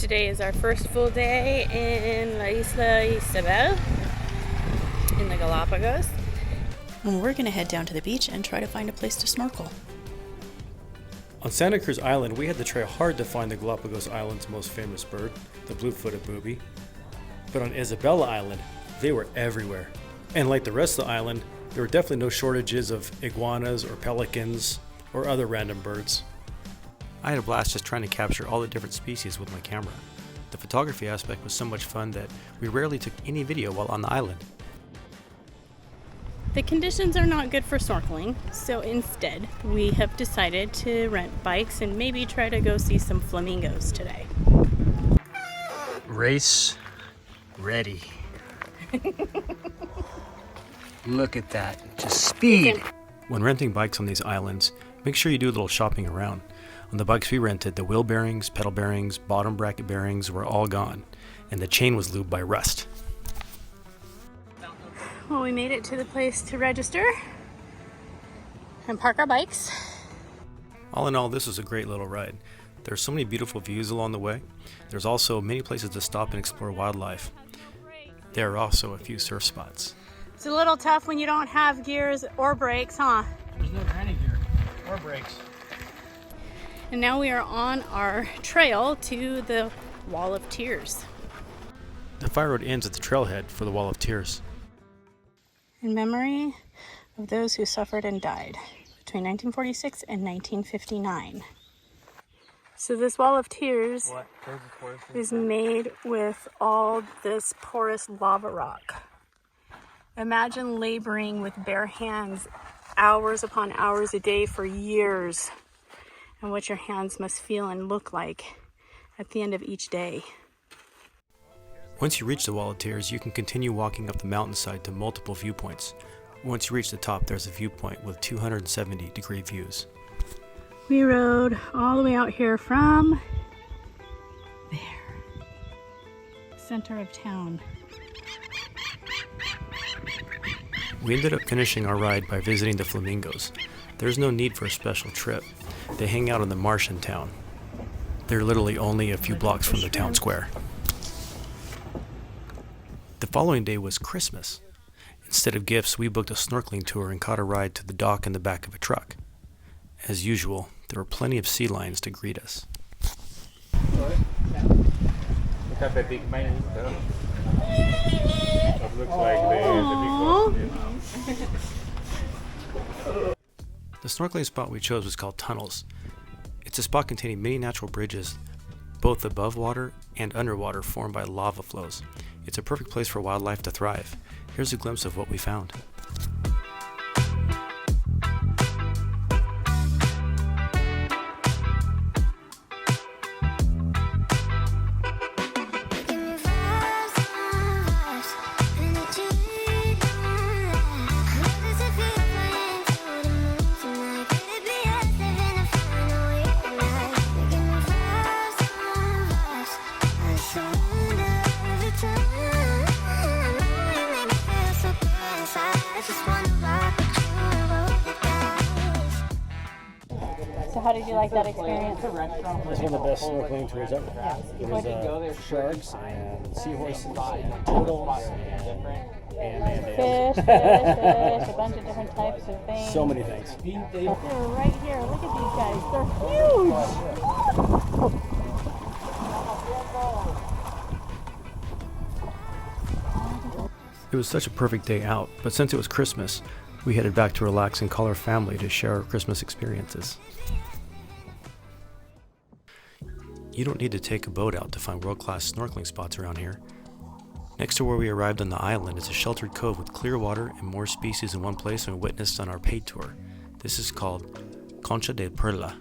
Today is our first full day in La Isla Isabel in the Galapagos. And we're going to head down to the beach and try to find a place to snorkel. On Santa Cruz Island, we had to try hard to find the Galapagos Island's most famous bird, the blue-footed booby. But on Isabela Island, they were everywhere. And like the rest of the island, there were definitely no shortages of iguanas or pelicans or other random birds. I had a blast just trying to capture all the different species with my camera. The photography aspect was so much fun that we rarely took any video while on the island. The conditions are not good for snorkeling, so instead we have decided to rent bikes and maybe try to go see some flamingos today. Race ready. Look at that, just speed. When renting bikes on these islands, make sure you do a little shopping around. On the bikes we rented, the wheel bearings, pedal bearings, bottom bracket bearings were all gone, and the chain was lubed by rust. Well, we made it to the place to register and park our bikes. All in all, this was a great little ride. There's so many beautiful views along the way. There's also many places to stop and explore wildlife. There are also a few surf spots. It's a little tough when you don't have gears or brakes, huh? There's no granny gear or brakes. And now we are on our trail to the Wall of Tears. The fire road ends at the trailhead for the Wall of Tears. In memory of those who suffered and died between 1946 and 1959. So this Wall of Tears is made with all this porous lava rock. Imagine laboring with bare hands hours upon hours a day for years, and what your hands must feel and look like at the end of each day. Once you reach the Wall of Tears, you can continue walking up the mountainside to multiple viewpoints. Once you reach the top, there's a viewpoint with 270-degree views. We rode all the way out here from there, center of town. We ended up finishing our ride by visiting the flamingos. There's no need for a special trip. They hang out in the marsh in town. They're literally only a few blocks from the town square. The following day was Christmas. Instead of gifts, we booked a snorkeling tour and caught a ride to the dock in the back of a truck. As usual, there were plenty of sea lions to greet us. Look at the big man. It looks like the big one. The snorkeling spot we chose was called Tunnels. It's a spot containing many natural bridges, both above water and underwater, formed by lava flows. It's a perfect place for wildlife to thrive. Here's a glimpse of what we found. So how did you like that experience? It was one of the best snorkeling tours ever. There was sharks and seahorses and turtles and Fish, a bunch of different types of things. so many things. They're right here. Look at these guys. They're huge. It was such a perfect day out, but since it was Christmas, we headed back to relax and call our family to share our Christmas experiences. You don't need to take a boat out to find world-class snorkeling spots around here. Next to where we arrived on the island is a sheltered cove with clear water and more species in one place than we witnessed on our paid tour. This is called Concha de Perla.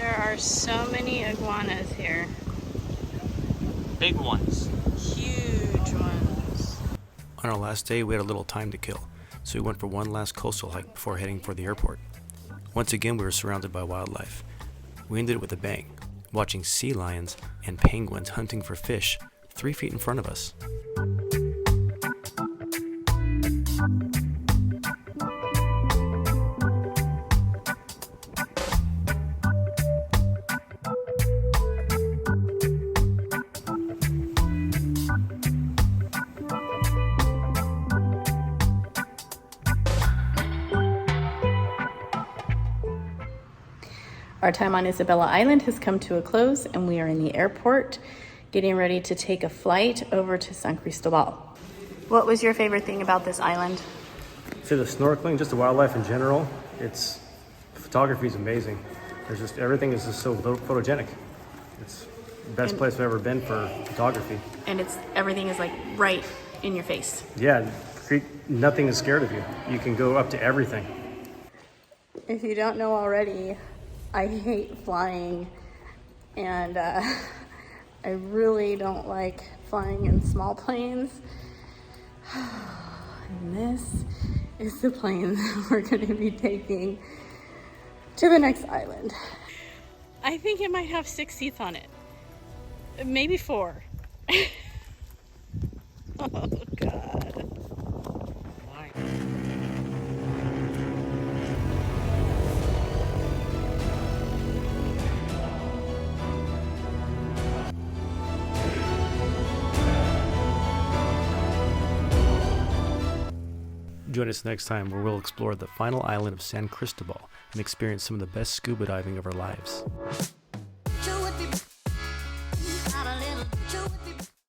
There are so many iguanas here. Big ones. Huge ones. On our last day, we had a little time to kill, so we went for one last coastal hike before heading for the airport. Once again, we were surrounded by wildlife. We ended it with a bang, watching sea lions and penguins hunting for fish 3 feet in front of us. Our time on Isabela Island has come to a close, and we are in the airport getting ready to take a flight over to San Cristobal. What was your favorite thing about this island? So the snorkeling, just the wildlife in general, photography is amazing. Everything is just so photogenic. It's the best place I've ever been for photography. And everything is like right in your face. Yeah, nothing is scared of you. You can go up to everything. If you don't know already, I hate flying, and I really don't like flying in small planes. And this is the plane that we're going to be taking to the next island. I think it might have 6 seats on it. Maybe 4. Oh, God. Join us next time where we'll explore the final island of San Cristobal and experience some of the best scuba diving of our lives.